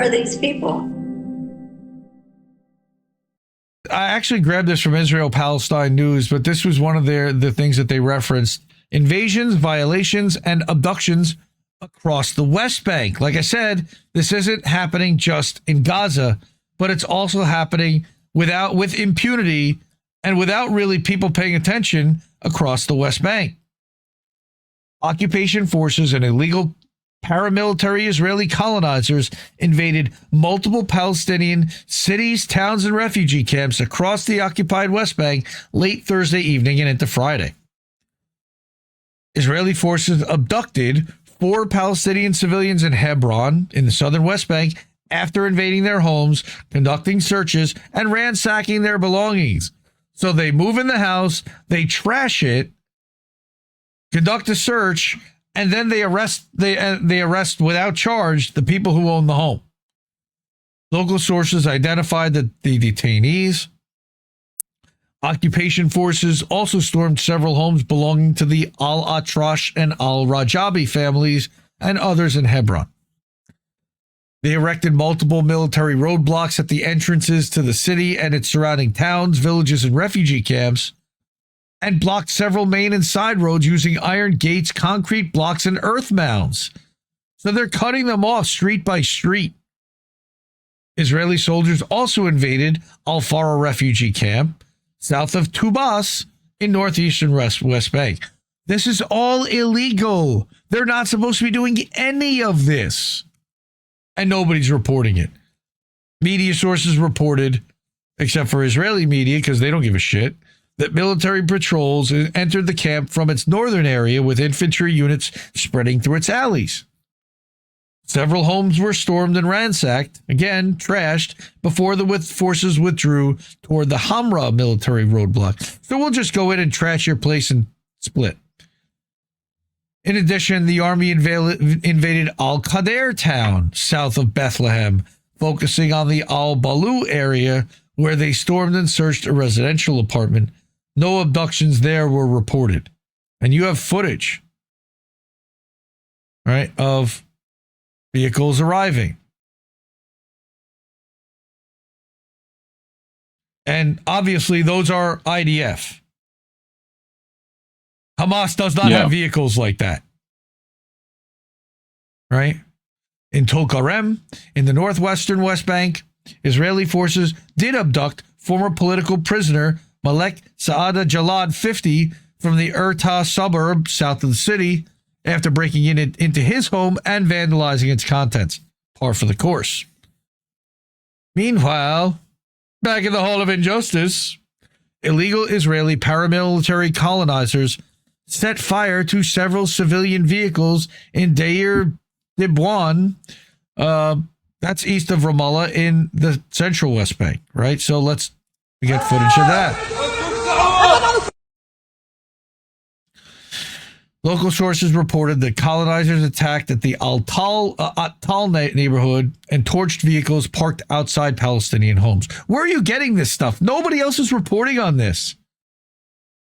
are these people? I actually grabbed this from Israel-Palestine News, but this was one of the things that they referenced. Invasions, violations, and abductions across the West Bank. Like I said, this isn't happening just in Gaza, but it's also happening with impunity and without really people paying attention across the West Bank. Occupation forces and illegal paramilitary Israeli colonizers invaded multiple Palestinian cities, towns, and refugee camps across the occupied West Bank late Thursday evening and into Friday. Israeli forces abducted 4 Palestinian civilians in Hebron in the southern West Bank after invading their homes, conducting searches, and ransacking their belongings. So they move in the house, they trash it, conduct a search, and then they arrest without charge the people who own the home. Local sources identified that the detainees. Occupation forces also stormed several homes belonging to the Al-Atrash and Al-Rajabi families and others in Hebron. They erected multiple military roadblocks at the entrances to the city and its surrounding towns, villages, and refugee camps, and blocked several main and side roads using iron gates, concrete blocks, and earth mounds. So they're cutting them off street by street. Israeli soldiers also invaded Al-Farah refugee camp, south of Tubas in northeastern West Bank. This is all illegal. They're not supposed to be doing any of this. And nobody's reporting it. Media sources reported, except for Israeli media, because they don't give a shit, that military patrols entered the camp from its northern area with infantry units spreading through its alleys. Several homes were stormed and ransacked, again, trashed, before the forces withdrew toward the Hamra military roadblock. So we'll just go in and trash your place and split. In addition, the army invaded Al-Qadir town, south of Bethlehem, focusing on the Al-Balu area, where they stormed and searched a residential apartment. No abductions there were reported. And you have footage, right, of vehicles arriving. And obviously, those are IDF. Hamas does not have vehicles like that. Right? In Tulkarem, in the northwestern West Bank, Israeli forces did abduct former political prisoner Malek Saada Jalad, 50, from the Urta suburb south of the city after breaking into his home and vandalizing its contents. Par for the course. Meanwhile, back in the Hall of Injustice, illegal Israeli paramilitary colonizers set fire to several civilian vehicles in Deir Dibwan, that's east of Ramallah in the central West Bank, right? So let's get footage of that. Local sources reported that colonizers attacked at the Al-Tal neighborhood and torched vehicles parked outside Palestinian homes. Where are you getting this stuff? Nobody else is reporting on this.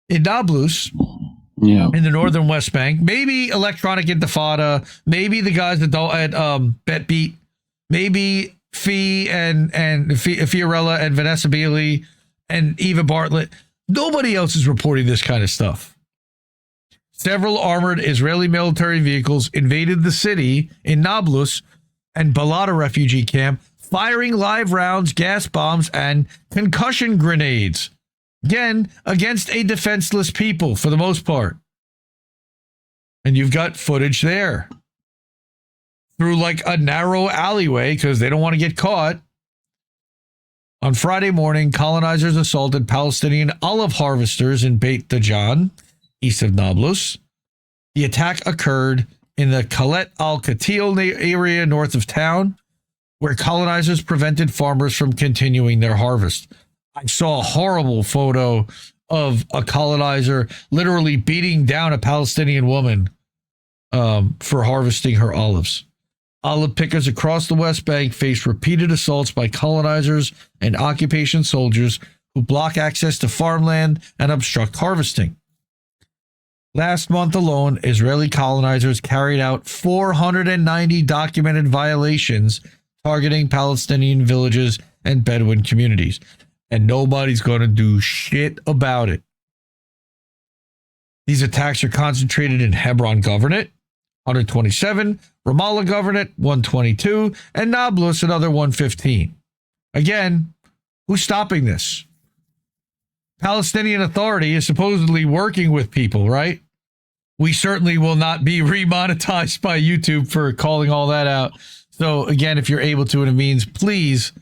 In Nablus, in the northern West Bank, maybe Electronic Intifada, maybe the guys at Bet Beat, maybe Fiorella and Vanessa Bealey and Eva Bartlett. Nobody else is reporting this kind of stuff. Several armored Israeli military vehicles invaded the city in Nablus and Balata refugee camp, firing live rounds, gas bombs, and concussion grenades. Again, against a defenseless people for the most part. And you've got footage there. Through like a narrow alleyway because they don't want to get caught. On Friday morning, colonizers assaulted Palestinian olive harvesters in Beit Dajan, east of Nablus. The attack occurred in the Khalet al-Katil area north of town, where colonizers prevented farmers from continuing their harvest. I saw a horrible photo of a colonizer literally beating down a Palestinian woman for harvesting her olives. Olive pickers across the West Bank faced repeated assaults by colonizers and occupation soldiers who block access to farmland and obstruct harvesting. Last month alone, Israeli colonizers carried out 490 documented violations targeting Palestinian villages and Bedouin communities. And nobody's going to do shit about it. These attacks are concentrated in Hebron Governorate, 127, Ramallah Governorate, 122, and Nablus, another 115. Again, who's stopping this? Palestinian Authority is supposedly working with people, right? We certainly will not be remonetized by YouTube for calling all that out. So again, if you're able to and it means, please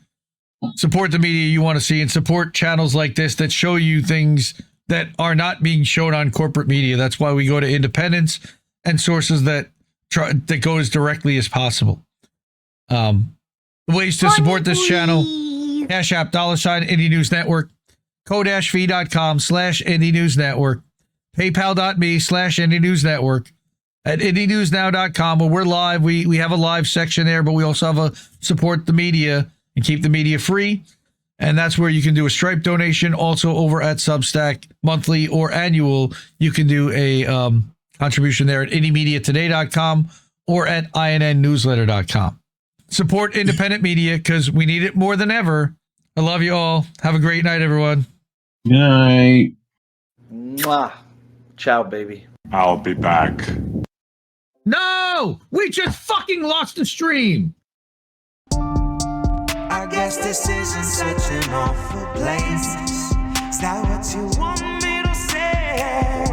support the media you want to see and support channels like this that show you things that are not being shown on corporate media. That's why we go to independents and sources that go as directly as possible. Ways to support this channel: Cash App, $ Indie News Network, ko-fi.com/Indie News Network, paypal.me/Indie News Network, at indienewsnow.com, where we're live. We have a live section there, but we also have a support the media and keep the media free. And that's where you can do a Stripe donation. Also over at Substack, monthly or annual, you can do a contribution there at indiemediatoday.com or at innnewsletter.com. Support independent media because we need it more than ever. I love you all. Have a great night, everyone. Good night. Mwah. Ciao, baby. I'll be back. No! We just fucking lost the stream! I guess this isn't such an awful place. Is that what you want me to say?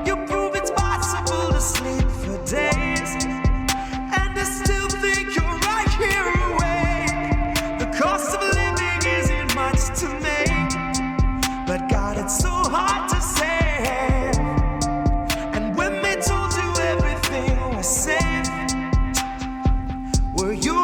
You prove it's possible to sleep for days, and I still think you're right here awake. The cost of living isn't much to me, but God, it's so hard to say. And when they told you everything was safe, were you